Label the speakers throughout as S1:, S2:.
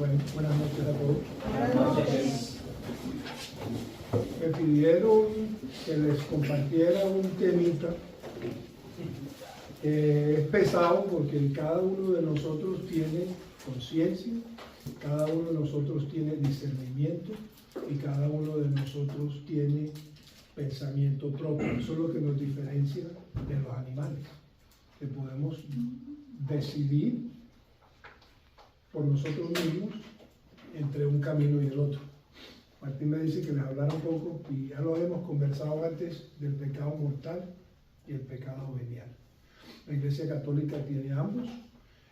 S1: Buenas noches a todos.
S2: Buenas noches.
S1: Me pidieron que les compartiera un temita que es pesado porque cada uno de nosotros tiene conciencia, cada uno de nosotros tiene discernimiento y cada uno de nosotros tiene pensamiento propio. Eso es lo que nos diferencia de los animales, que podemos decidir por nosotros mismos entre un camino y el otro. Martín me dice que les hablara un poco, y ya lo hemos conversado antes, del pecado mortal y el pecado venial. La Iglesia Católica tiene ambos,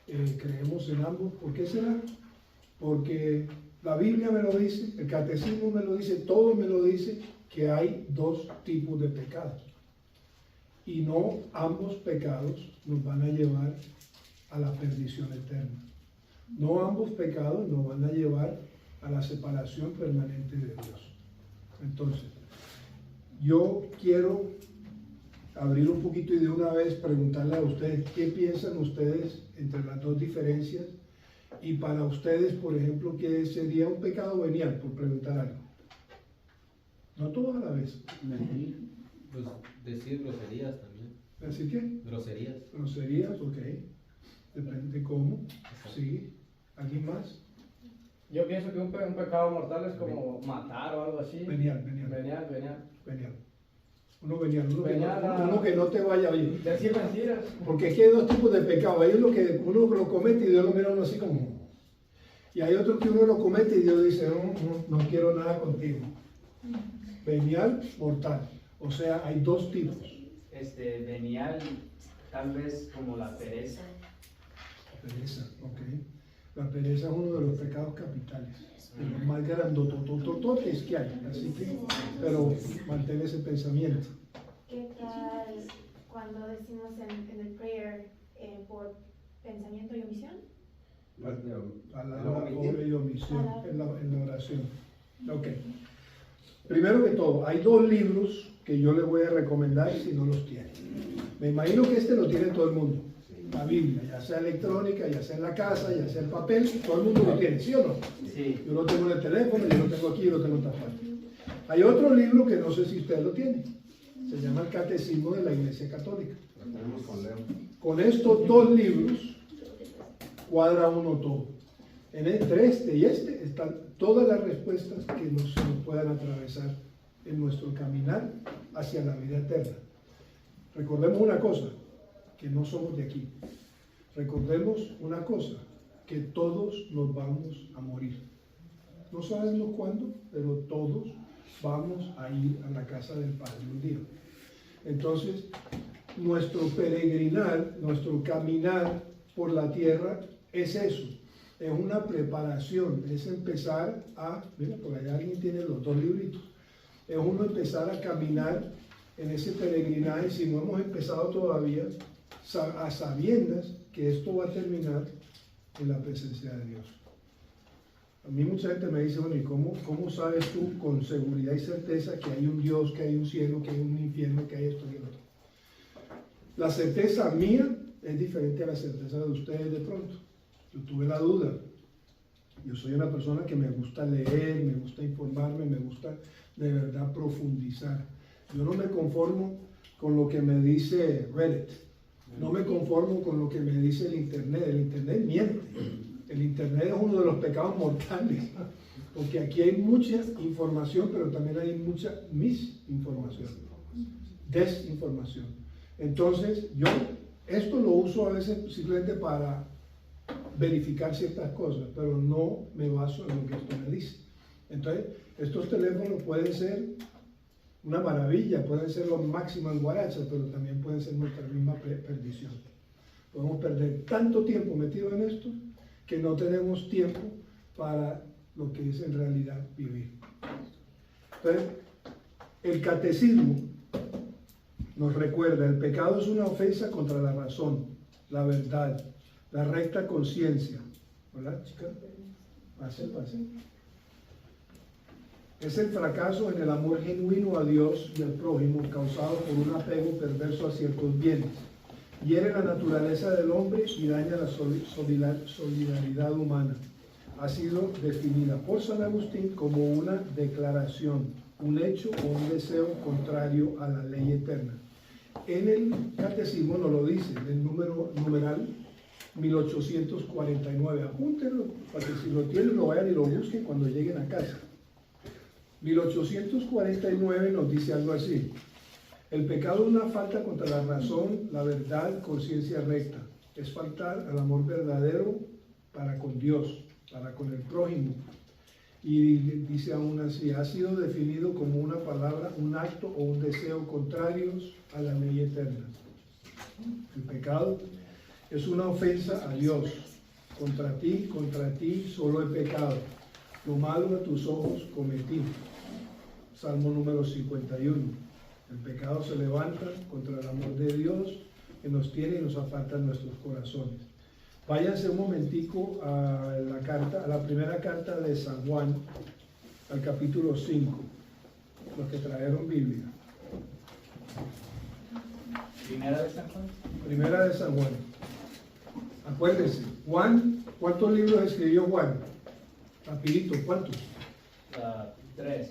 S1: creemos en ambos. ¿Por qué será? Porque la Biblia me lo dice, el Catecismo me lo dice, todo me lo dice, que hay dos tipos de pecados. Y no ambos pecados nos van a llevar a la perdición eterna. No ambos pecados nos van a llevar a la separación permanente de Dios. Entonces, yo quiero abrir un poquito y de una vez preguntarle a ustedes qué piensan ustedes entre las dos diferencias, y para ustedes, por ejemplo, ¿qué sería un pecado venial? Por preguntar algo. No todos a la vez.
S3: Pues decir groserías también.
S1: ¿Decir qué?
S3: Groserías.
S1: Groserías, ok. Depende de cómo. Sí. ¿Alguien más?
S2: Yo pienso que un pecado mortal es como matar o algo así.
S1: Venial. Uno que no te vaya a oír.
S2: Decir mentiras.
S1: Porque es que hay dos tipos de pecado. Hay uno que uno lo comete y Dios lo mira a uno así como. Y hay otro que uno lo comete y Dios dice, no quiero nada contigo. Venial, mortal. O sea, hay dos tipos.
S4: Venial, tal vez como la pereza.
S1: Pereza, ok. La pereza es uno de los pecados capitales, de los más grandototototes que hay. Así que, pero mantén ese pensamiento.
S5: ¿Qué tal cuando decimos en el prayer por pensamiento y omisión?
S1: Palabra, obra y omisión en la oración. Ok. Primero que todo, hay dos libros que yo les voy a recomendar si no los tienen. Me imagino que lo tiene todo el mundo. La Biblia, ya sea electrónica, ya sea en la casa, ya sea en papel, todo el mundo lo tiene, ¿sí o no?
S4: Sí.
S1: Yo lo tengo en el teléfono, yo lo tengo aquí, yo lo tengo en esta parte. Hay otro libro que no sé si ustedes lo tienen. Se llama el Catecismo de la Iglesia Católica.
S6: Lo tenemos con Leo.
S1: Con estos dos libros cuadra uno todo. Entre este y este están todas las respuestas que se nos puedan atravesar en nuestro caminar hacia la vida eterna. Recordemos una cosa, que no somos de aquí. Recordemos una cosa, que todos nos vamos a morir. No sabemos cuándo, pero todos vamos a ir a la casa del Padre un día. Entonces, nuestro peregrinar, nuestro caminar por la tierra es eso. Es una preparación, es empezar a, mira, por allá alguien tiene los dos libritos, es uno empezar a caminar en ese peregrinaje, si no hemos empezado todavía, a sabiendas que esto va a terminar en la presencia de Dios. A mí mucha gente me dice, bueno, ¿y cómo sabes tú con seguridad y certeza que hay un Dios, que hay un cielo, que hay un infierno, que hay esto y lo otro? La certeza mía es diferente a la certeza de ustedes de pronto. Yo tuve la duda. Yo soy una persona que me gusta leer, me gusta informarme, me gusta de verdad profundizar. Yo no me conformo con lo que me dice Reddit. No me conformo con lo que me dice el Internet. El Internet miente. El Internet es uno de los pecados mortales. Porque aquí hay mucha información, pero también hay mucha misinformación. Desinformación. Entonces, yo esto lo uso a veces simplemente para verificar ciertas cosas, pero no me baso en lo que esto me dice. Entonces, estos teléfonos pueden ser una maravilla, pueden ser lo máximo en guaracha, pero también pueden ser nuestra misma perdición. Podemos perder tanto tiempo metido en esto que no tenemos tiempo para lo que es en realidad vivir. Entonces, el catecismo nos recuerda, el pecado es una ofensa contra la razón, la verdad, la recta conciencia. ¿Verdad, chica? Pase. Es el fracaso en el amor genuino a Dios y al prójimo causado por un apego perverso a ciertos bienes. Hiere la naturaleza del hombre y daña la solidaridad humana. ha sido definida por San Agustín como una declaración, un hecho o un deseo contrario a la ley eterna. En el catecismo nos lo dice, en el numeral 1849. Apúntenlo para que si lo tienen lo vayan y lo busquen cuando lleguen a casa. 1849 nos dice algo así: el pecado es una falta contra la razón, la verdad, conciencia recta. Es faltar al amor verdadero para con Dios, para con el prójimo. Y dice aún así, ha sido definido como una palabra, un acto o un deseo contrarios a la ley eterna. El pecado es una ofensa a Dios. Contra ti solo he pecado. Lo malo a tus ojos cometí. Salmo número 51. El pecado se levanta contra el amor de Dios que nos tiene y nos aparta en nuestros corazones. Váyanse un momentico a la primera carta de San Juan, al capítulo 5, los que trajeron Biblia.
S4: Primera de San Juan.
S1: Primera de San Juan. Acuérdense, Juan, ¿cuántos libros escribió Juan? Rapidito, ¿cuántos?
S4: 3.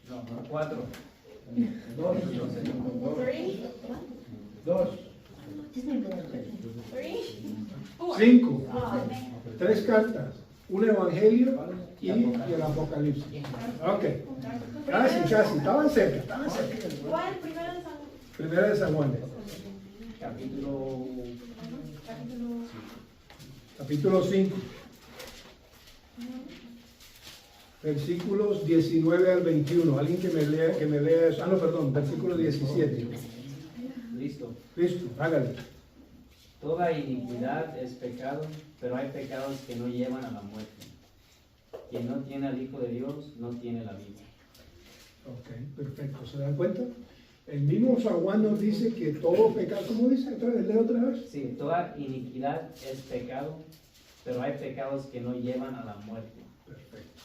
S4: No, 4.
S2: 2. 2.
S1: 5. 3 cartas, un evangelio y el Apocalipsis. Ok, casi, estaban cerca.
S5: ¿Cuál? Primero de San
S1: Primera de San Juan, capítulo 5, versículos 19 al 21. Alguien que me lea eso. Versículo 17.
S4: Listo.
S1: Listo, hágale.
S4: Toda iniquidad es pecado, pero hay pecados que no llevan a la muerte. Quien no tiene al Hijo de Dios no tiene la vida.
S1: Ok, perfecto. ¿Se dan cuenta? El mismo San Juan nos dice que todo pecado, ¿cómo dice? Lea otra vez.
S4: Sí, toda iniquidad es pecado, pero hay pecados que no llevan a la muerte.
S1: Perfecto.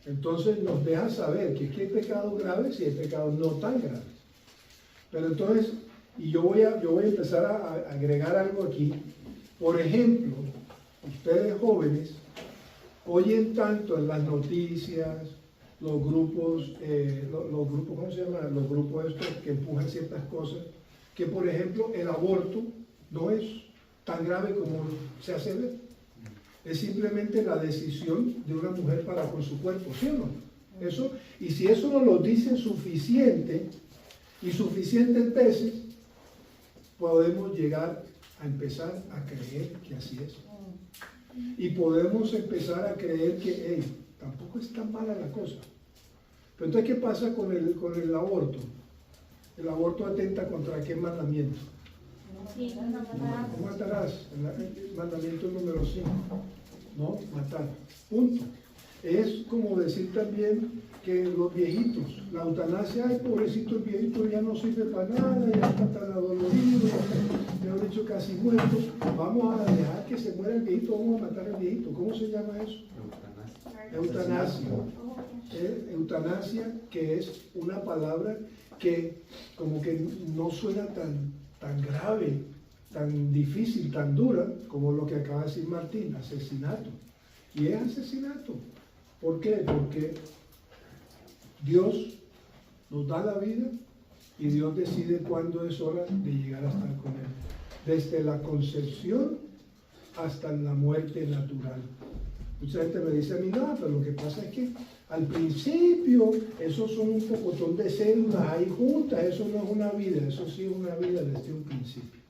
S1: Entonces nos deja saber que hay pecados graves y hay pecados no tan graves. Pero entonces, y yo voy a empezar a agregar algo aquí. Por ejemplo, ustedes jóvenes oyen tanto en las noticias, los grupos, ¿cómo se llama? Los grupos estos que empujan ciertas cosas, que por ejemplo el aborto no es tan grave como se hace ver. Es simplemente la decisión de una mujer para con su cuerpo, ¿sí o no? Eso, y si eso nos lo dicen suficiente y suficientes veces, podemos llegar a empezar a creer que así es. Y podemos empezar a creer que tampoco es tan mala la cosa. Pero entonces, ¿qué pasa con el aborto? El aborto atenta contra qué mandamiento. No matarás. El mandamiento número 5. No matar. Punto. Es como decir también que los viejitos, la eutanasia, ay, pobrecito el viejito, ya no sirve para nada, ya está tan adolorido, ya han dicho casi muerto. Vamos a dejar que se muera el viejito, vamos a matar al viejito. ¿Cómo se llama eso? Eutanasia. Eutanasia, que es una palabra que como que no suena tan grave, tan difícil, tan dura como lo que acaba de decir Martín, asesinato. Y es asesinato. ¿Por qué? Porque Dios nos da la vida y Dios decide cuándo es hora de llegar a estar con Él. Desde la concepción hasta la muerte natural. Mucha gente me dice a mí, no, pero lo que pasa es que al principio esos son un pocotón de células ahí juntas, eso no es una vida, eso sí es una vida desde un principio.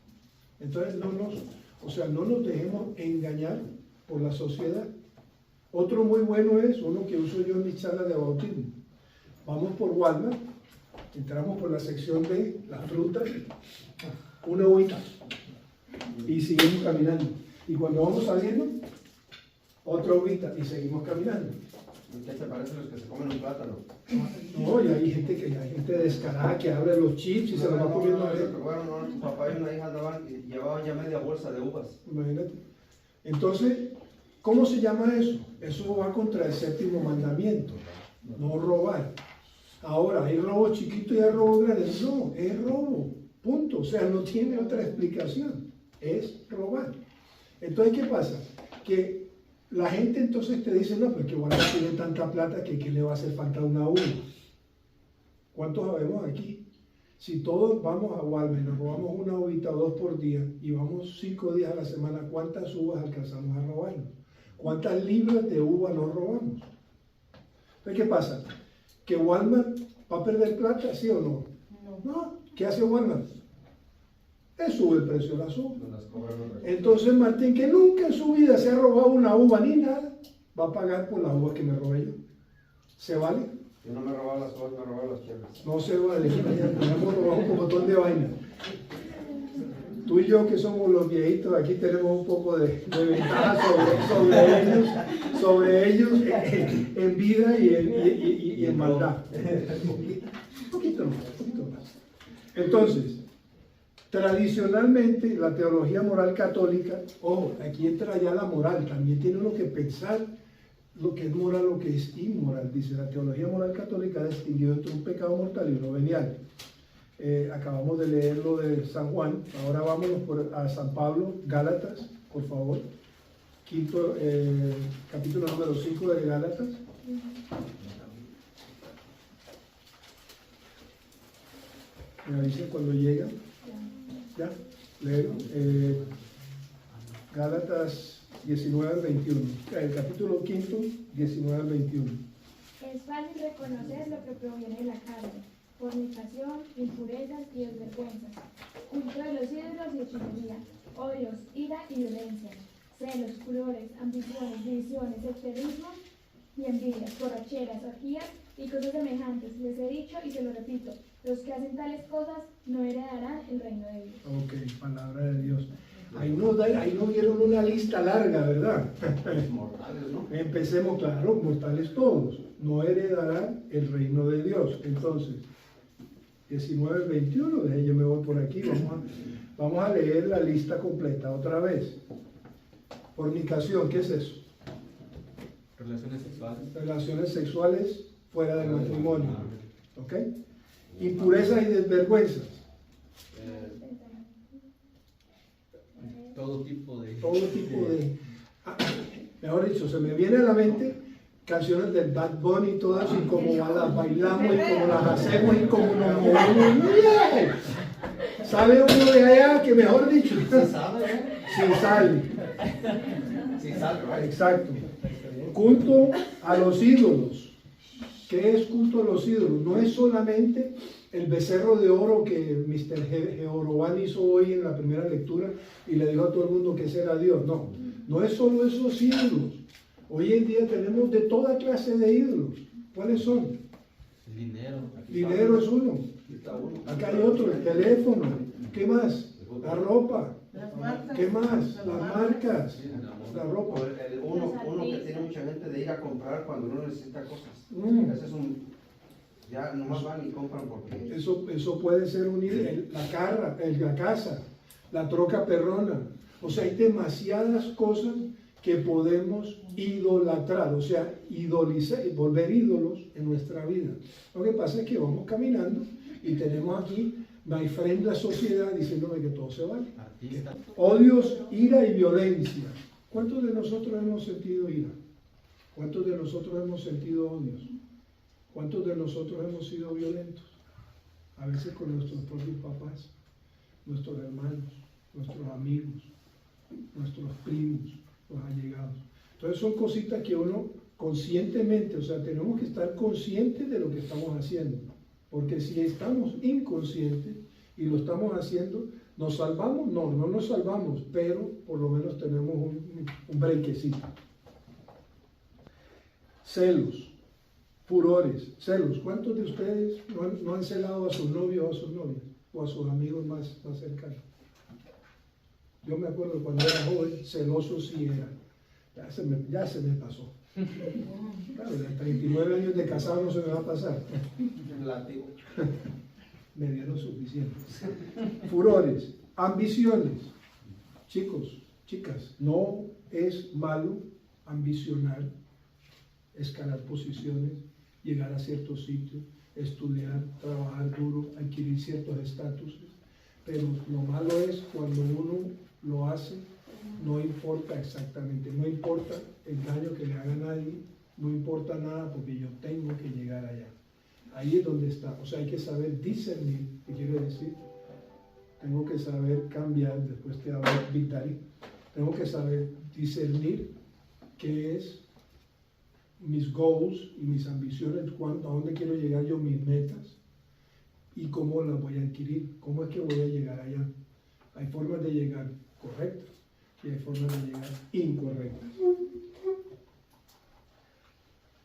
S1: Entonces no nos dejemos engañar por la sociedad. Otro muy bueno es uno que uso yo en mis charlas de bautismo. Vamos por Walmart, entramos por la sección de las frutas, una uvita y seguimos caminando. Y cuando vamos saliendo, otra uvita y seguimos caminando.
S6: ¿Qué te parecen los que se comen un plátano?
S1: No, y hay gente descarada que abre los chips y se los va comiendo.
S6: Bueno, tu papá y una hija llevaban ya media bolsa de uvas.
S1: Imagínate. Entonces, ¿cómo se llama eso? Eso va contra el 7º mandamiento, no robar. Ahora, ¿hay robo chiquito y hay robo grande? No, es robo, punto. O sea, no tiene otra explicación, es robar. Entonces, ¿qué pasa? Que La gente entonces te dice, no, pues que Walmart tiene tanta plata que ¿qué le va a hacer falta una uva? ¿Cuántos sabemos aquí? Si todos vamos a Walmart, nos robamos una uvita o dos por día y vamos 5 días a la semana, ¿cuántas uvas alcanzamos a robarnos? ¿Cuántas libras de uva nos robamos? Entonces, ¿qué pasa? ¿Que Walmart va a perder plata, sí o no? No. ¿Qué hace Walmart? Le sube el precio de las uvas. Entonces Martín, que nunca en su vida se ha robado una uva ni nada, va a pagar por las uvas que me robé yo. ¿Se vale?
S6: Yo no me robaba las uvas, me robaba los cheles.
S1: No se vale. Nos hemos robado un montón de vainas. Tú y yo, que somos los viejitos, aquí tenemos un poco de ventaja sobre ellos en vida y en maldad. Un poquito más. Entonces, tradicionalmente, la teología moral católica, ojo, aquí entra ya la moral, también tiene uno que pensar lo que es moral, lo que es inmoral. Dice, la teología moral católica ha distinguido entre un pecado mortal y uno venial. Acabamos de leer lo de San Juan, ahora vámonos a San Pablo, Gálatas, por favor, capítulo número 5 de Gálatas. Me avisen cuando llega. Ya, leo. Gálatas 19 al 21. El capítulo 5, 19 al 21.
S7: Es fácil reconocer lo que proviene de la carne: fornicación, impurezas y desvergüenzas, culto de los ídolos y hechicería, odios, ira y violencia, celos, furores, ambiciones, divisiones, extremismos y envidias, borracheras, orgías y cosas semejantes. Les he dicho y se lo repito: los que hacen tales cosas no heredarán el reino de Dios.
S1: Ok, palabra de Dios. Ahí nos dieron una lista larga, ¿verdad?
S6: Mortales, ¿no?
S1: Empecemos, claro, mortales todos. No heredarán el reino de Dios. Entonces, 19 al 21, de ahí yo me voy por aquí. Vamos a leer la lista completa otra vez. Fornicación, ¿qué es eso?
S3: Relaciones sexuales.
S1: Relaciones sexuales fuera del matrimonio. ¿Ok? Impurezas y desvergüenzas.
S3: Todo tipo de...
S1: Mejor dicho, se me viene a la mente canciones del Bad Bunny y todas, y cómo las bailamos y cómo las hacemos y cómo nos movemos. ¡Yeah! Sale uno de allá que, mejor dicho,
S6: Sí sabe, ¿eh?
S1: sí sale.
S6: Sí sabe, ¿right?
S1: Exacto. Culto a los ídolos. ¿Qué es culto a los ídolos? No es solamente el becerro de oro que Mr. Jeroboam hizo hoy en la primera lectura y le dijo a todo el mundo que ese era Dios. No, no es solo esos ídolos. Hoy en día tenemos de toda clase de ídolos. ¿Cuáles son?
S3: El dinero.
S1: Dinero es uno.
S6: Aquí está uno.
S1: Acá hay otro, el teléfono. ¿Qué más? La ropa.
S8: Las marcas.
S1: ¿Qué más? Las marcas.
S3: Sí, el amor.
S1: La ropa.
S6: Uno que tiene mucha gente de ir a comprar cuando uno necesita cosas. Ese es un... Ya nomás van y compran porque...
S1: Eso puede ser un ídolo. La casa, la troca perrona. O sea, hay demasiadas cosas que podemos idolatrar, o sea, idolizar, volver ídolos en nuestra vida. Lo que pasa es que vamos caminando y tenemos aquí, my friend, la sociedad diciéndome que todo se vale.
S3: Artista.
S1: Odios, ira y violencia. ¿Cuántos de nosotros hemos sentido ira? ¿Cuántos de nosotros hemos sentido odios? ¿Cuántos de nosotros hemos sido violentos? A veces con nuestros propios papás, nuestros hermanos, nuestros amigos, nuestros primos, los allegados. Entonces son cositas que uno conscientemente, o sea, tenemos que estar conscientes de lo que estamos haciendo. Porque si estamos inconscientes y lo estamos haciendo, ¿nos salvamos? No, no nos salvamos, pero por lo menos tenemos un brequecito. Celos. Furores, celos. ¿Cuántos de ustedes no han celado a sus novios o a sus novias? O a sus amigos más cercanos. Yo me acuerdo cuando era joven, celoso sí era. Ya se me pasó. Claro, de 39 años de casado no se me va a pasar.
S6: Látigo.
S1: Me dieron suficiente. Furores, ambiciones. Chicos, chicas, no es malo ambicionar, escalar posiciones, llegar a ciertos sitios, estudiar, trabajar duro, adquirir ciertos estatus, pero lo malo es cuando uno lo hace, no importa exactamente, no importa el daño que le haga a nadie, no importa nada porque yo tengo que llegar allá. Ahí es donde está. O sea, hay que saber discernir, ¿qué quiere decir? Tengo que saber cambiar, después te hablo Vitali, tengo que saber discernir qué es mis goals y mis ambiciones, a dónde quiero llegar yo, mis metas y cómo las voy a adquirir, cómo es que voy a llegar allá. Hay formas de llegar correctas y hay formas de llegar incorrectas.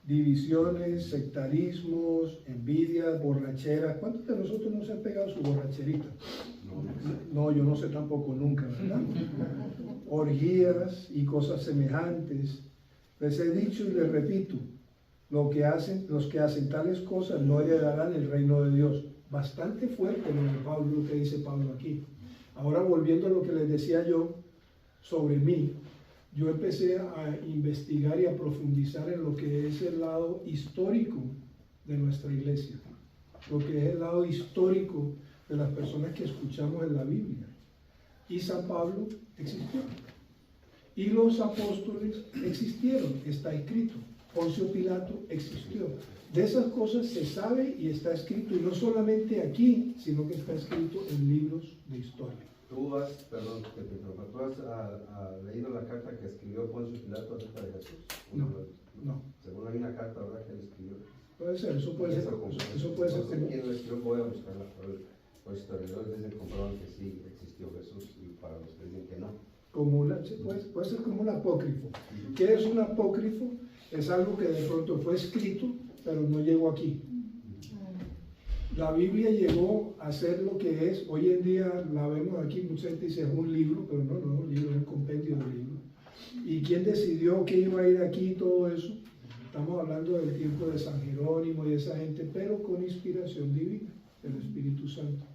S1: Divisiones, sectarismos, envidias, borracheras. ¿Cuántos de nosotros no se han pegado su borracherita? No, yo no sé tampoco nunca, ¿verdad? Orgías y cosas semejantes. Les he dicho y les repito, los que hacen tales cosas no heredarán el reino de Dios. Bastante fuerte lo que dice Pablo aquí. Ahora volviendo a lo que les decía yo sobre mí, yo empecé a investigar y a profundizar en lo que es el lado histórico de nuestra iglesia, lo que es el lado histórico de las personas que escuchamos en la Biblia. Y San Pablo existió. Y los apóstoles existieron, está escrito. Poncio Pilato existió. De esas cosas se sabe y está escrito, y no solamente aquí, sino que está escrito en libros de historia.
S6: Tú has, perdón, ¿tú has leído la carta que escribió Poncio Pilato acerca de Jesús?
S1: No.
S6: Según hay una carta, ¿verdad?, que él escribió.
S1: Puede ser, eso puede ser. Eso puede ser.
S6: No sé quién lo escribió, voy a buscarla. Los historiadores dicen que comprueban que sí existió Jesús, y para los que dicen que no.
S1: Puede ser como un apócrifo. ¿Qué es un apócrifo? Es algo que de pronto fue escrito, pero no llegó aquí. La Biblia llegó a ser lo que es, hoy en día la vemos aquí, mucha gente dice es un libro, pero no, un libro es un compendio de libros. ¿Y quién decidió que iba a ir aquí y todo eso? Estamos hablando del tiempo de San Jerónimo y esa gente, pero con inspiración divina, del Espíritu Santo.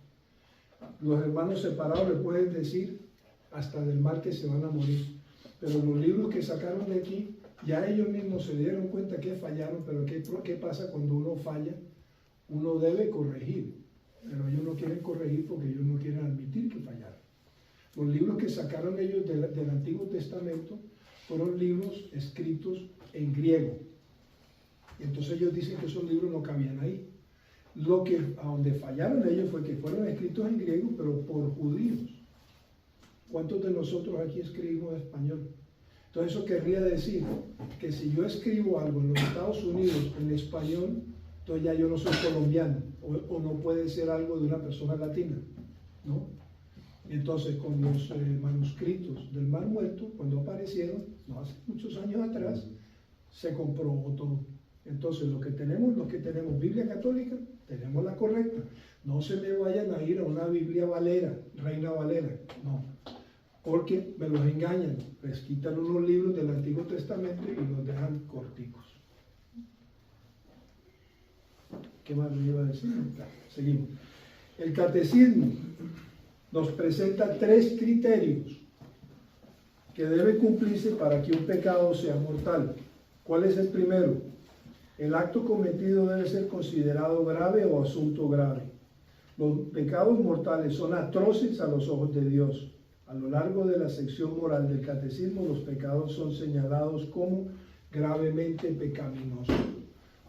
S1: Los hermanos separados le pueden decir hasta del mal que se van a morir, pero los libros que sacaron de aquí, ya ellos mismos se dieron cuenta que fallaron, pero ¿qué pasa cuando uno falla? Uno debe corregir, pero ellos no quieren corregir porque ellos no quieren admitir que fallaron. Los libros que sacaron ellos del Antiguo Testamento fueron libros escritos en griego. Y entonces ellos dicen que esos libros no cabían ahí. A donde fallaron ellos fue que fueron escritos en griego, pero por judíos. ¿Cuántos de nosotros aquí escribimos español? Entonces eso querría decir que si yo escribo algo en los Estados Unidos en español, entonces ya yo no soy colombiano, o no puede ser algo de una persona latina, ¿no? Entonces con los manuscritos del Mar Muerto, cuando aparecieron, no hace muchos años atrás, se comprobó todo. Entonces los que tenemos Biblia católica, tenemos la correcta. No se me vayan a ir a una Biblia Valera, Reina Valera, no, porque me los engañan, les quitan unos libros del Antiguo Testamento y los dejan corticos. ¿Qué más le iba a decir? Seguimos. El catecismo nos presenta 3 criterios que deben cumplirse para que un pecado sea mortal. ¿Cuál es el primero? El acto cometido debe ser considerado grave o asunto grave. Los pecados mortales son atroces a los ojos de Dios. A lo largo de la sección moral del catecismo, los pecados son señalados como gravemente pecaminosos.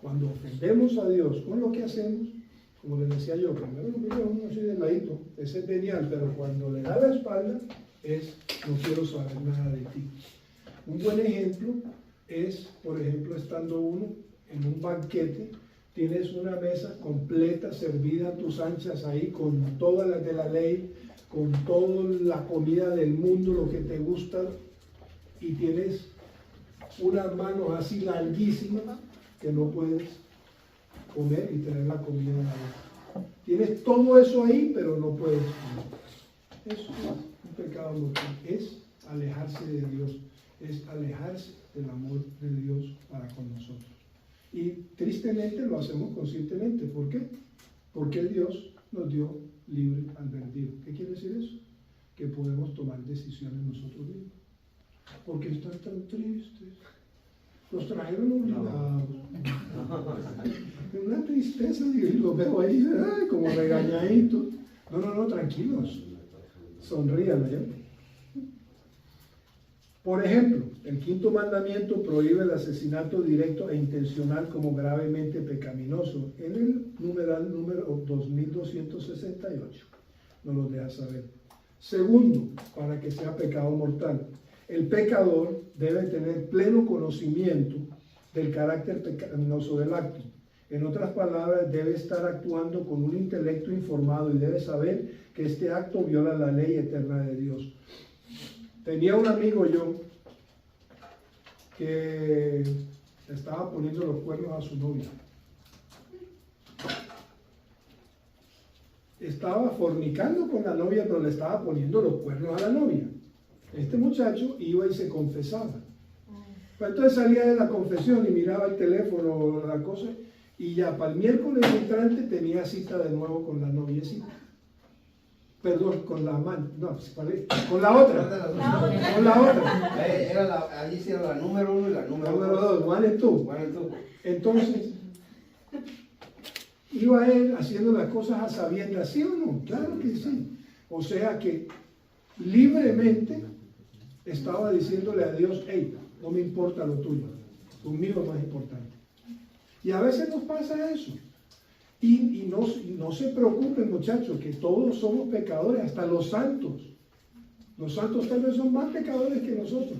S1: Cuando ofendemos a Dios con lo que hacemos, como les decía yo, primero uno así de ladito, ese es genial, pero cuando le da la espalda es no quiero saber nada de ti. Un buen ejemplo es, por ejemplo, estando uno en un banquete, tienes una mesa completa servida a tus anchas ahí con todas las de la ley, con toda la comida del mundo, lo que te gusta, y tienes unas manos así larguísimas que no puedes comer y tener la comida en la boca. Tienes todo eso ahí, pero no puedes comer. Eso es un pecado mortal, es alejarse de Dios, es alejarse del amor de Dios para con nosotros. Y tristemente lo hacemos conscientemente. ¿Por qué? Porque Dios nos dio libre albedrío. ¿Qué quiere decir eso? Que podemos tomar decisiones nosotros mismos. ¿Por qué están tan tristes? Los trajeron obligados. Una tristeza, y los veo ahí, ay, como regañaditos. No, tranquilos. Sonrían, ¿ya? Por ejemplo, el quinto mandamiento prohíbe el asesinato directo e intencional como gravemente pecaminoso. En el numeral número 2268 nos lo deja saber. Segundo, para que sea pecado mortal, el pecador debe tener pleno conocimiento del carácter pecaminoso del acto. En otras palabras, debe estar actuando con un intelecto informado y debe saber que este acto viola la ley eterna de Dios. Tenía un amigo yo que estaba poniendo los cuernos a su novia. Estaba fornicando con la novia, pero le estaba poniendo los cuernos a la novia. Este muchacho iba y se confesaba. Entonces salía de la confesión y miraba el teléfono, la cosa, y ya para el miércoles entrante tenía cita de nuevo con la noviecita. Perdón, con la amante, no, con la otra. Con la otra.
S6: Allí sí era la número 1 y la número
S1: 2. One and two. Entonces, iba él haciendo las cosas a sabiendas, ¿sí o no? Claro que sí. O sea que libremente estaba diciéndole a Dios, hey, no me importa lo tuyo, conmigo es más importante. Y a veces nos pasa eso. Y no se preocupen, muchachos, que todos somos pecadores, hasta los santos. Los santos tal vez son más pecadores que nosotros.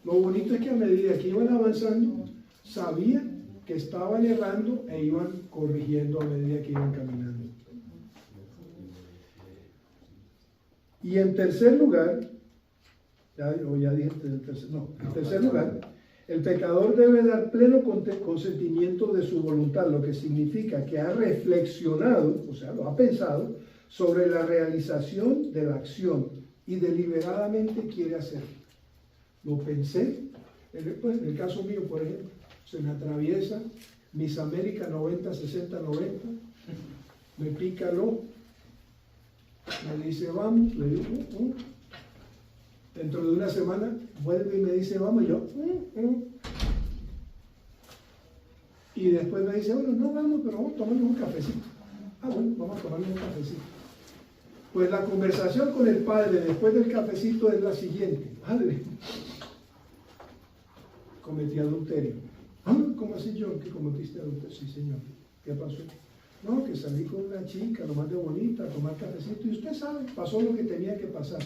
S1: Lo bonito es que a medida que iban avanzando, sabían que estaban errando e iban corrigiendo a medida que iban caminando. Y en tercer lugar, en tercer lugar, el pecador debe dar pleno consentimiento de su voluntad, lo que significa que ha reflexionado, o sea, lo ha pensado, sobre la realización de la acción y deliberadamente quiere hacerlo. Lo pensé, en el caso mío, por ejemplo, se me atraviesa Miss América 90, 60, 90, me pica el ojo, me dice vamos, le digo, dentro de una semana vuelve y me dice vamos, y yo, y después me dice, bueno, no vamos, pero vamos a tomarnos un cafecito. Ah, bueno, vamos a tomarnos un cafecito. Pues la conversación con el padre después del cafecito es la siguiente: padre, cometí adulterio. ¿Ah? ¿Cómo así, John, que cometiste adulterio? Sí, señor. ¿Qué pasó? No, que salí con una chica, lo más de bonita, a tomar cafecito, y usted sabe, pasó lo que tenía que pasar.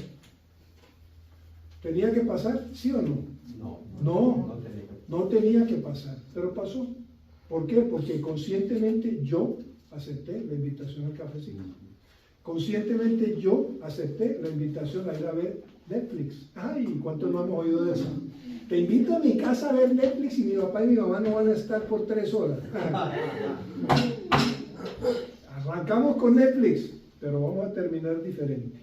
S1: ¿Tenía que pasar? ¿Sí o no? No tenía que pasar, pero pasó. ¿Por qué? Porque conscientemente yo acepté la invitación al cafecito. Conscientemente yo acepté la invitación a ir a ver Netflix. Ay, ¿cuántos no hemos oído de eso? Te invito a mi casa a ver Netflix y mi papá y mi mamá no van a estar por 3 horas. Arrancamos con Netflix, pero vamos a terminar diferente.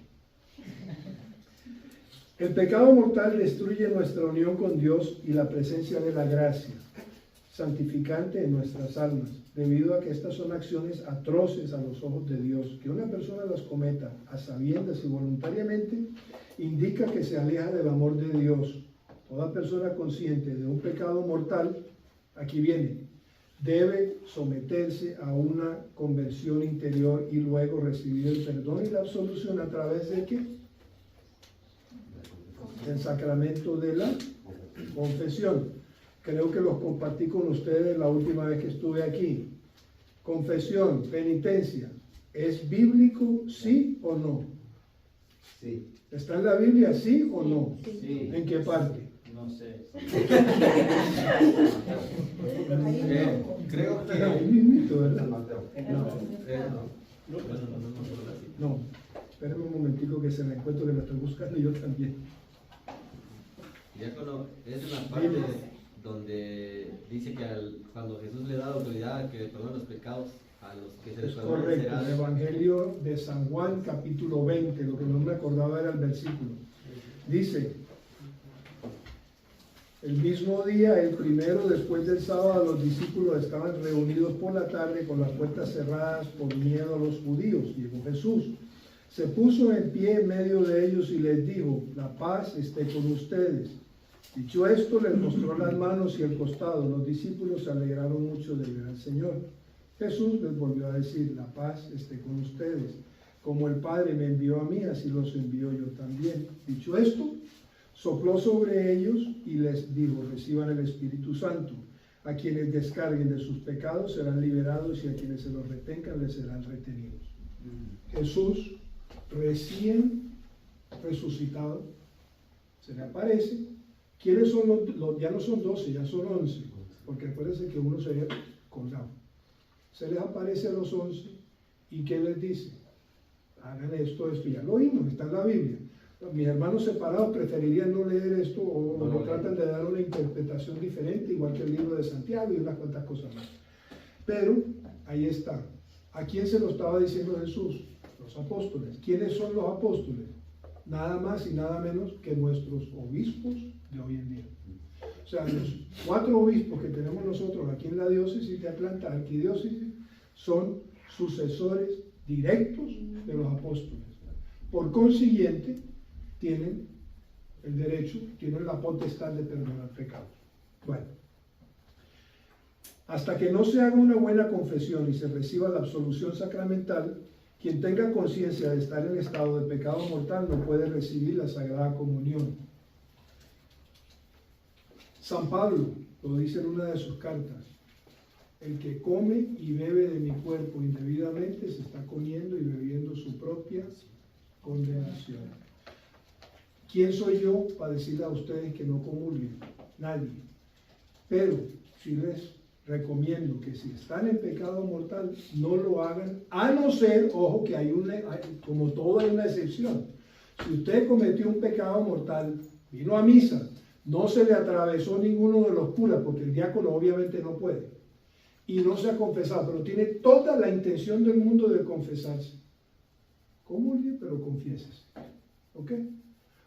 S1: El pecado mortal destruye nuestra unión con Dios y la presencia de la gracia santificante en nuestras almas, debido a que estas son acciones atroces a los ojos de Dios. Que una persona las cometa a sabiendas y voluntariamente indica que se aleja del amor de Dios. Toda persona consciente de un pecado mortal, aquí viene, debe someterse a una conversión interior y luego recibir el perdón y la absolución a través de ¿qué? El sacramento de la confesión. Creo que los compartí con ustedes la última vez que estuve aquí. Confesión, penitencia, ¿es bíblico, sí o no?
S6: Sí.
S1: ¿Está en la Biblia, sí o no?
S4: Sí.
S1: ¿En qué parte?
S4: No sé.
S3: Creo que...
S1: Ahí mismito, ¿verdad?
S6: Mateo.
S1: No, espérame un momentico que se me encuentro, que la estoy buscando yo también.
S3: Diácono, es en la parte donde dice que cuando Jesús le da autoridad a que perdone los pecados a los que se les
S1: Es
S3: perdonan,
S1: correcto, el Evangelio de San Juan, capítulo 20, lo que no me acordaba era el versículo. Dice, el mismo día, el primero después del sábado, los discípulos estaban reunidos por la tarde con las puertas cerradas por miedo a los judíos. Llegó Jesús, se puso en pie en medio de ellos y les dijo, la paz esté con ustedes. Dicho esto, les mostró las manos y el costado. Los discípulos se alegraron mucho de ver al Señor. Jesús les volvió a decir, la paz esté con ustedes. Como el Padre me envió a mí, así los envío yo también. Dicho esto, Sopló sobre ellos y les dijo, reciban el Espíritu Santo. A quienes descarguen de sus pecados serán liberados y a quienes se los retengan les serán retenidos. Jesús, recién resucitado, se le aparece. ¿Quiénes son los? Ya no son 12, ya son 11, porque acuérdense que uno se había colgado. Se les aparece a los 11 y ¿qué les dice? Hagan esto, ya lo oímos, está en la Biblia. Mis hermanos separados preferirían no leer esto o tratan de dar una interpretación diferente, igual que el libro de Santiago y unas cuantas cosas más. Pero ahí está. ¿A quién se lo estaba diciendo Jesús? Los apóstoles. ¿Quiénes son los apóstoles? Nada más y nada menos que nuestros obispos de hoy en día. O sea, los 4 obispos que tenemos nosotros aquí en la diócesis de Atlanta, arquidiócesis, son sucesores directos de los apóstoles. Por consiguiente, tienen el derecho, tienen la potestad de perdonar pecados. Bueno, hasta que no se haga una buena confesión y se reciba la absolución sacramental, quien tenga conciencia de estar en estado de pecado mortal no puede recibir la Sagrada Comunión. San Pablo lo dice en una de sus cartas: el que come y bebe de mi cuerpo indebidamente se está comiendo y bebiendo su propia condenación. ¿Quién soy yo para decirle a ustedes que no comulguen? Nadie. Pero si les recomiendo que si están en pecado mortal, no lo hagan, a no ser, ojo, que como todo hay una excepción. Si usted cometió un pecado mortal, vino a misa, no se le atravesó ninguno de los curas, porque el diácono obviamente no puede, y no se ha confesado, pero tiene toda la intención del mundo de confesarse. Comulgue, pero confiésese. ¿Ok?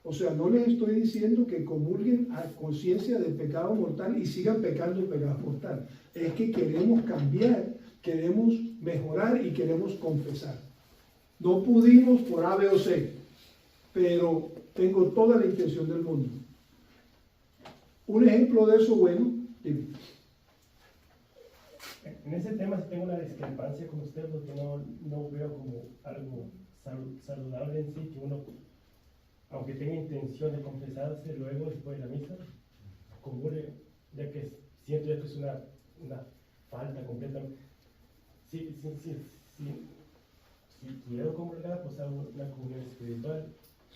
S1: O sea, no les estoy diciendo que comulguen a conciencia del pecado mortal y sigan pecando el pecado mortal. Es que queremos cambiar, queremos mejorar y queremos confesar. No pudimos por A, B o C, pero tengo toda la intención del mundo. Un ejemplo de eso, bueno, dime.
S8: En ese tema sí tengo una discrepancia con usted porque no veo como algo saludable en sí que uno, aunque tenga intención de confesarse luego después de la misa, comulgue, ya que siento ya que es una falta completamente. Si quiero comulgar, pues hago una comunión espiritual,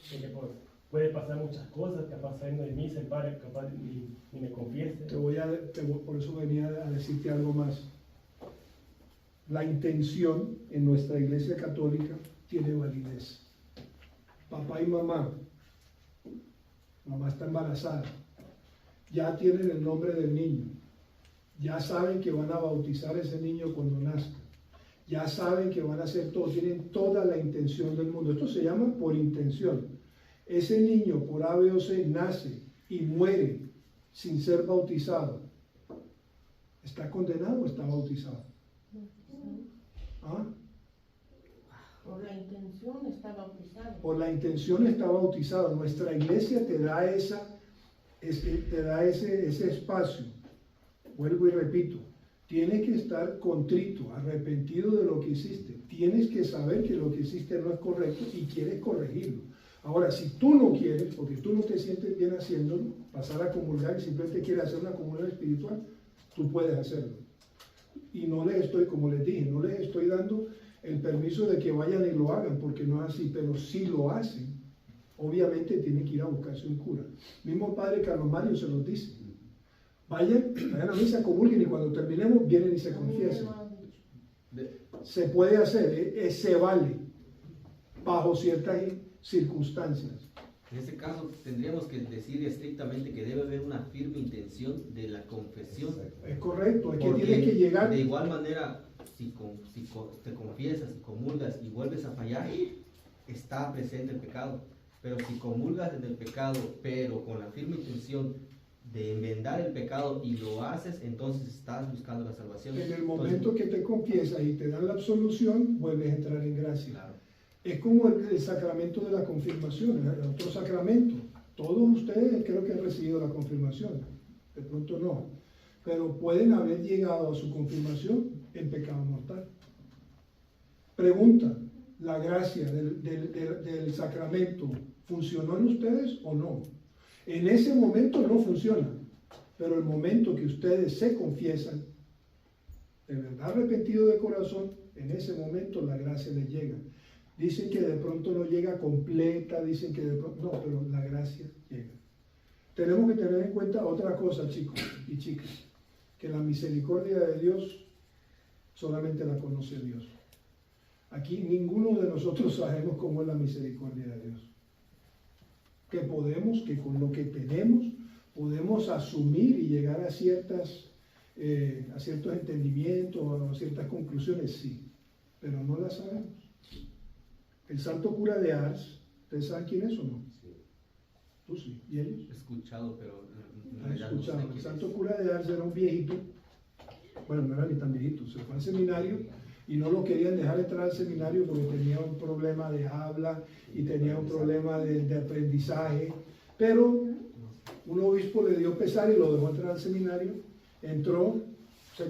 S8: porque pues, puede pasar muchas cosas, capaz saliendo de misa, el padre capaz ni me confiese.
S1: Por eso venía a decirte algo más. La intención en nuestra Iglesia Católica tiene validez. Papá y mamá está embarazada, ya tienen el nombre del niño, ya saben que van a bautizar a ese niño cuando nazca, ya saben que van a hacer todo, tienen toda la intención del mundo. Esto se llama por intención. Ese niño por A, B o C nace y muere sin ser bautizado. ¿Está condenado o está bautizado? ¿Ah?
S9: Por la intención está bautizado.
S1: Por la intención está bautizado. Nuestra iglesia te da ese espacio. Vuelvo y repito, tienes que estar contrito, arrepentido de lo que hiciste. Tienes que saber que lo que hiciste no es correcto y quieres corregirlo. Ahora, si tú no quieres, porque tú no te sientes bien haciéndolo, pasar a comulgar y simplemente quieres hacer una comunión espiritual, tú puedes hacerlo. Y no les estoy, como les dije, no les estoy dando el permiso de que vayan y lo hagan, porque no es así, pero si lo hacen, obviamente tienen que ir a buscarse un cura. Mismo el padre Carlos Mario se los dice. Vayan a misa, comulguen y cuando terminemos vienen y se confiesan. Se puede hacer, se vale, bajo ciertas circunstancias.
S3: En ese caso tendríamos que decir estrictamente que debe haber una firme intención de la confesión.
S1: Es correcto, es que
S3: Porque
S1: tienes que llegar.
S3: De igual manera, si te confiesas, si comulgas y vuelves a fallar, está presente el pecado. Pero si comulgas en el pecado, pero con la firme intención de enmendar el pecado y lo haces, entonces estás buscando la salvación.
S1: En el momento que te confiesas y te dan la absolución, vuelves a entrar en gracia.
S3: Claro.
S1: Es como el sacramento de la confirmación, el otro sacramento. Todos ustedes creo que han recibido la confirmación, de pronto no, pero pueden haber llegado a su confirmación en pecado mortal. Pregunta, ¿la gracia del sacramento funcionó en ustedes o no? En ese momento no funciona, pero el momento que ustedes se confiesan, de verdad arrepentido de corazón, en ese momento la gracia les llega. Dicen que de pronto no llega completa, dicen que de pronto, no, pero la gracia llega. Tenemos que tener en cuenta otra cosa, chicos y chicas, que la misericordia de Dios solamente la conoce Dios. Aquí ninguno de nosotros sabemos cómo es la misericordia de Dios. Que podemos, que con lo que tenemos, podemos asumir y llegar a ciertos entendimientos, a ciertas conclusiones, sí, pero no las sabemos. El santo cura de Ars, ¿ustedes saben quién es o no?
S3: Sí.
S1: Tú sí, ¿y ellos?
S3: He escuchado, pero
S1: Han
S3: ya no sé
S1: escuchado.
S3: quién
S1: El santo
S3: es.
S1: cura de Ars era un viejito, bueno, no era ni tan viejito, se fue al seminario y no lo querían dejar entrar al seminario porque tenía un problema de habla y tenía un problema de aprendizaje, pero un obispo le dio pesar y lo dejó entrar al seminario, entró,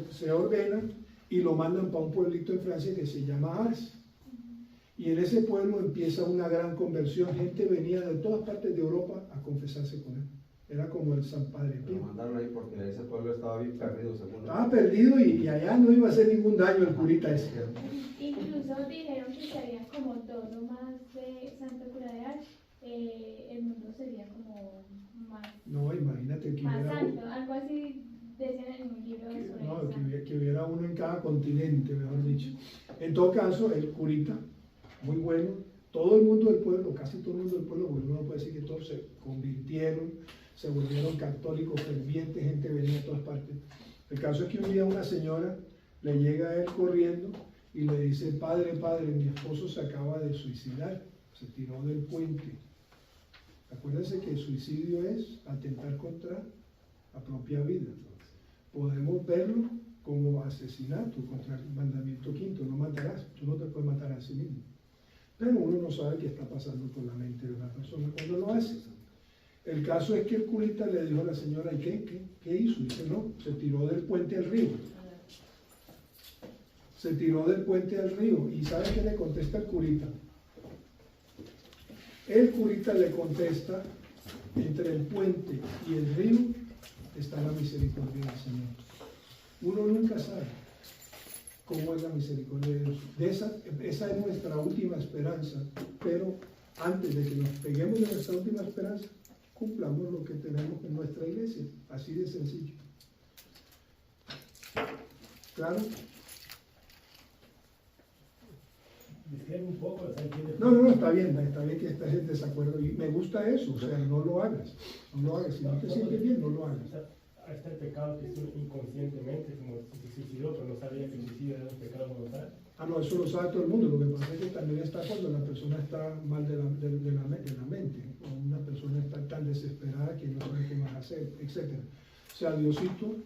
S1: se ordena y lo mandan para un pueblito en Francia que se llama Ars. Y en ese pueblo empieza una gran conversión, gente venía de todas partes de Europa a confesarse con él. Era como el San Padre Pío.
S6: Lo mandaron ahí porque ese pueblo estaba bien perdido, según.
S1: Estaba perdido y allá no iba a hacer ningún daño el curita ese.
S7: Incluso dijeron que estaría como todo más de Santo Cura de Ars, el mundo sería como más,
S1: No, imagínate que
S7: más
S1: hubiera,
S7: santo, algo así decían en un libro sobre eso.
S1: que hubiera uno en cada continente, mejor dicho. En todo caso, el curita, muy bueno, todo el mundo del pueblo, casi todo el mundo del pueblo, porque uno puede decir que todos se convirtieron, se volvieron católicos fervientes, gente venía de todas partes. El caso es que un día una señora le llega a él corriendo y le dice: padre, mi esposo se acaba de suicidar, se tiró del puente. Acuérdense que el suicidio es atentar contra la propia vida. Podemos verlo como asesinato contra el mandamiento quinto: no matarás. Tú no te puedes matar a sí mismo. Pero uno no sabe qué está pasando por la mente de una persona cuando lo hace. El caso es que el curita le dijo a la señora: ¿y qué hizo? Dice: no, se tiró del puente al río. Se tiró del puente al río. ¿Y sabe qué le contesta el curita? El curita le contesta: entre el puente y el río está la misericordia del Señor. Uno nunca sabe cómo es la misericordia de Dios. Esa es nuestra última esperanza, pero antes de que nos peguemos de nuestra última esperanza, cumplamos lo que tenemos en nuestra iglesia, así de sencillo. ¿Claro?
S8: Discrepo un poco, o sea,
S1: No, está bien que estés en desacuerdo y me gusta eso, o sea, no lo hagas, si no te sientes bien, no lo hagas.
S8: Está el pecado que hizo inconscientemente, como si se suicidó, pero no sabía que el suicidio era un pecado mortal.
S1: No, eso lo sabe todo el mundo. Lo que pasa es que también está cuando la persona está mal de la mente, o una persona está tan desesperada que no sabe qué más hacer, etc. O sea, Diosito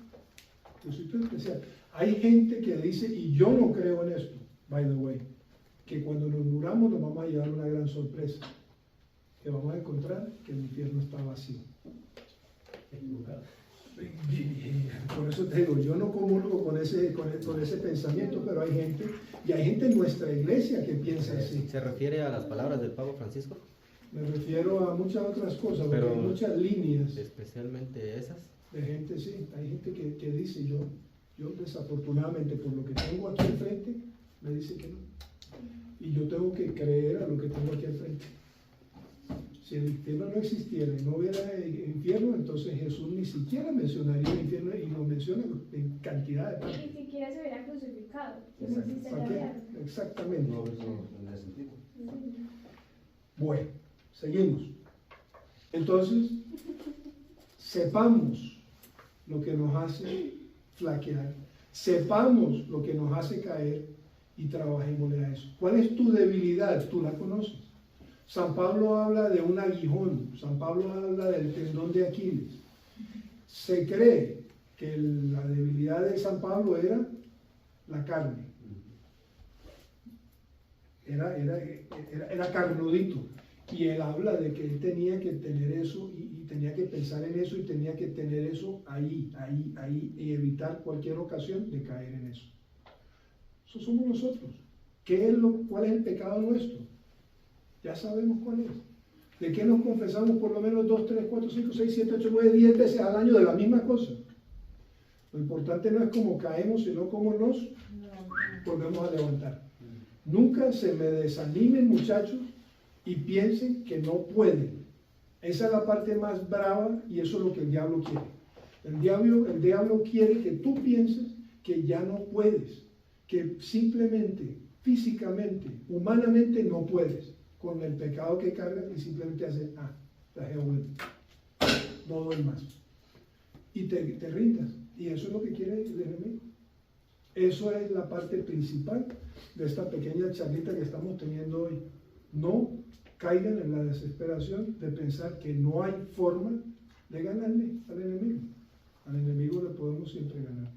S1: es especial. Hay gente que dice, y yo no creo en esto, by the way, que cuando nos muramos nos vamos a llevar una gran sorpresa, que vamos a encontrar que el infierno está vacío. Por eso te digo, yo no comulgo con ese pensamiento, pero hay gente en nuestra iglesia que piensa así.
S3: ¿Se refiere a las palabras del Papa Francisco?
S1: Me refiero a muchas otras cosas,
S3: Pero
S1: porque hay muchas líneas
S3: especialmente esas.
S1: de gente, sí. Hay gente que dice, yo desafortunadamente por lo que tengo aquí al frente, me dice que no. Y yo tengo que creer a lo que tengo aquí al frente. Si el infierno no existiera y no hubiera infierno, entonces Jesús ni siquiera mencionaría el infierno, y lo menciona en cantidad de partes.
S7: Ni siquiera se hubiera crucificado.
S1: ¿Para qué? Exactamente.
S6: No, eso no tiene sentido.
S1: Bueno, seguimos. Entonces, sepamos lo que nos hace flaquear, sepamos lo que nos hace caer y trabajémosle a eso. ¿Cuál es tu debilidad? Tú la conoces. San Pablo habla de un aguijón, San Pablo habla del tendón de Aquiles. Se cree que la debilidad de San Pablo era la carne. Era carnudito. Y él habla de que él tenía que tener eso y tenía que pensar en eso y tenía que tener eso ahí, y evitar cualquier ocasión de caer en eso. Eso somos nosotros. ¿Cuál es el pecado nuestro? Ya sabemos cuál es. ¿De qué nos confesamos por lo menos 2, 3, 4, 5, 6, 7, 8, 9, 10 veces al año de la misma cosa? Lo importante no es cómo caemos, sino cómo nos volvemos a levantar. Nunca se me desanimen, muchachos, y piensen que no pueden. Esa es la parte más brava y eso es lo que el diablo quiere. El diablo quiere que tú pienses que ya no puedes, que simplemente, físicamente, humanamente no puedes con el pecado que cargas y simplemente haces, la Jehová, no doy más. Y te rindas. Y eso es lo que quiere el enemigo. Eso es la parte principal de esta pequeña charlita que estamos teniendo hoy. No caigan en la desesperación de pensar que no hay forma de ganarle al enemigo. Al enemigo le podemos siempre ganar.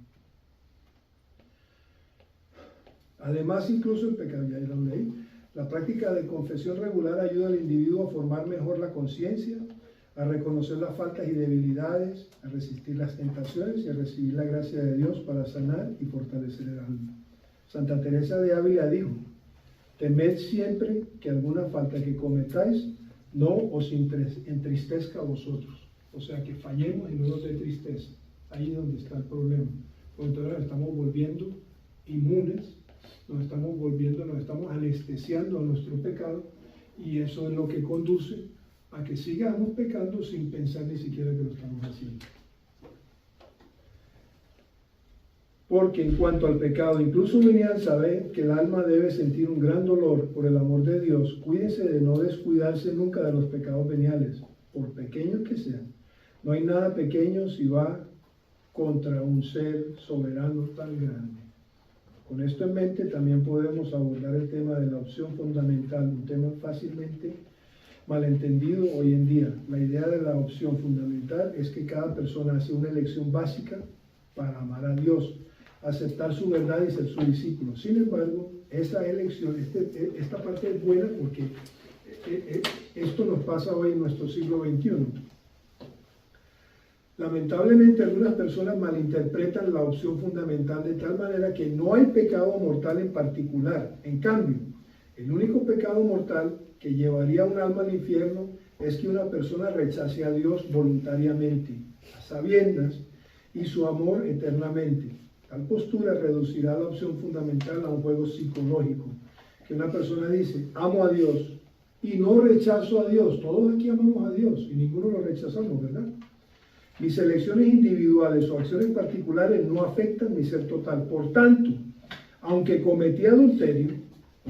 S1: Además, incluso en pecado, ya lo leí, la práctica de confesión regular ayuda al individuo a formar mejor la conciencia, a reconocer las faltas y debilidades, a resistir las tentaciones y a recibir la gracia de Dios para sanar y fortalecer el alma. Santa Teresa de Ávila dijo: temed siempre que alguna falta que cometáis no os entristezca a vosotros. O sea, que fallemos y no nos dé tristeza. Ahí es donde está el problema. Porque entonces nos estamos volviendo inmunes, nos estamos anestesiando a nuestro pecado, y eso es lo que conduce a que sigamos pecando sin pensar ni siquiera que lo estamos haciendo. Porque en cuanto al pecado, incluso venial sabe que el alma debe sentir un gran dolor por el amor de Dios. Cuídense de no descuidarse nunca de los pecados veniales, por pequeños que sean. No hay nada pequeño si va contra un ser soberano tan grande. Con esto en mente también podemos abordar el tema de la opción fundamental, un tema fácilmente malentendido hoy en día. La idea de la opción fundamental es que cada persona hace una elección básica para amar a Dios, aceptar su verdad y ser su discípulo. Sin embargo, esa elección, esta parte es buena porque esto nos pasa hoy en nuestro siglo XXI. Lamentablemente, algunas personas malinterpretan la opción fundamental de tal manera que no hay pecado mortal en particular. En cambio, el único pecado mortal que llevaría a un alma al infierno es que una persona rechace a Dios voluntariamente, a sabiendas, y su amor eternamente. Tal postura reducirá la opción fundamental a un juego psicológico, que una persona dice: amo a Dios y no rechazo a Dios. Todos aquí amamos a Dios y ninguno lo rechazamos, ¿verdad? Mis elecciones individuales o acciones particulares no afectan mi ser total. Por tanto, aunque cometí adulterio,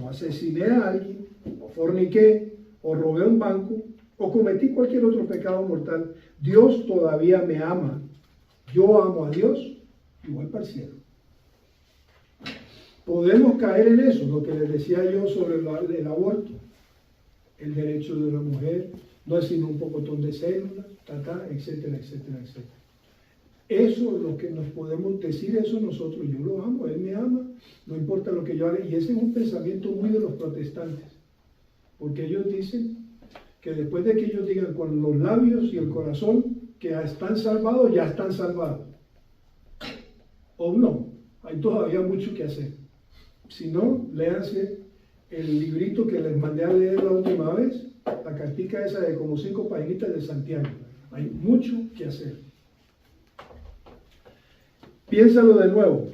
S1: o asesiné a alguien, o forniqué, o robé un banco, o cometí cualquier otro pecado mortal, Dios todavía me ama. Yo amo a Dios, igual para el cielo. Podemos caer en eso, lo que les decía yo sobre el aborto, el derecho de la mujer, no es sino un pocotón de células, etcétera, etcétera, etcétera. Eso es lo que nos podemos decir, eso nosotros: yo lo amo, él me ama, no importa lo que yo haga. Y ese es un pensamiento muy de los protestantes, porque ellos dicen que después de que ellos digan con los labios y el corazón que ya están salvados, ya están salvados. O no, hay todavía mucho que hacer. Si no, léanse el librito que les mandé a leer la última vez, la cartica esa de como 5 paginitas de Santiago. Hay mucho que hacer. Piénsalo de nuevo.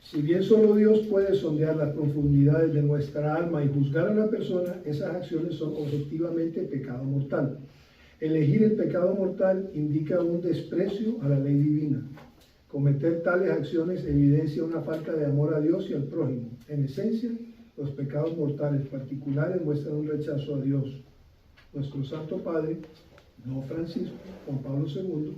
S1: Si bien solo Dios puede sondear las profundidades de nuestra alma y juzgar a una persona, esas acciones son objetivamente pecado mortal. Elegir el pecado mortal indica un desprecio a la ley divina. Cometer tales acciones evidencia una falta de amor a Dios y al prójimo. En esencia, los pecados mortales particulares muestran un rechazo a Dios. Nuestro Santo Padre, no Francisco, Juan Pablo II,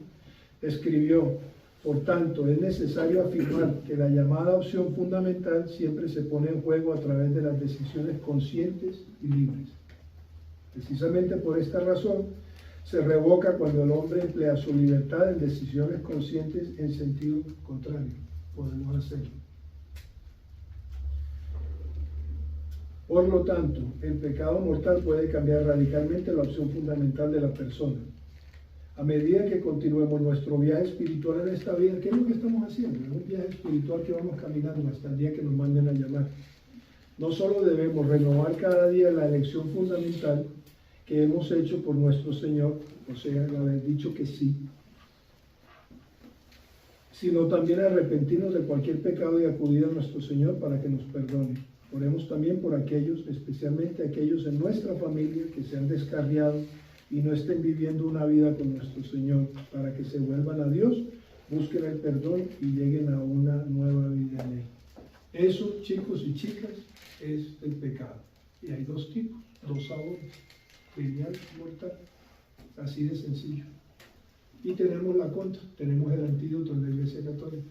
S1: escribió: por tanto, es necesario afirmar que la llamada opción fundamental siempre se pone en juego a través de las decisiones conscientes y libres. Precisamente por esta razón, se revoca cuando el hombre emplea su libertad en decisiones conscientes en sentido contrario. Podemos hacerlo. Por lo tanto, el pecado mortal puede cambiar radicalmente la opción fundamental de la persona. A medida que continuemos nuestro viaje espiritual en esta vida, ¿qué es lo que estamos haciendo? Es un viaje espiritual que vamos caminando hasta el día que nos manden a llamar. No solo debemos renovar cada día la elección fundamental, que hemos hecho por nuestro Señor, o sea, el haber dicho que sí, sino también arrepentirnos de cualquier pecado y acudir a nuestro Señor para que nos perdone. Oremos también por aquellos, especialmente aquellos en nuestra familia que se han descarriado y no estén viviendo una vida con nuestro Señor, para que se vuelvan a Dios, busquen el perdón y lleguen a una nueva vida en Él. Eso, chicos y chicas, es el pecado. Y hay dos tipos, dos sabores, venial y mortal, así de sencillo. Y tenemos la contra, tenemos el antídoto en la Iglesia Católica.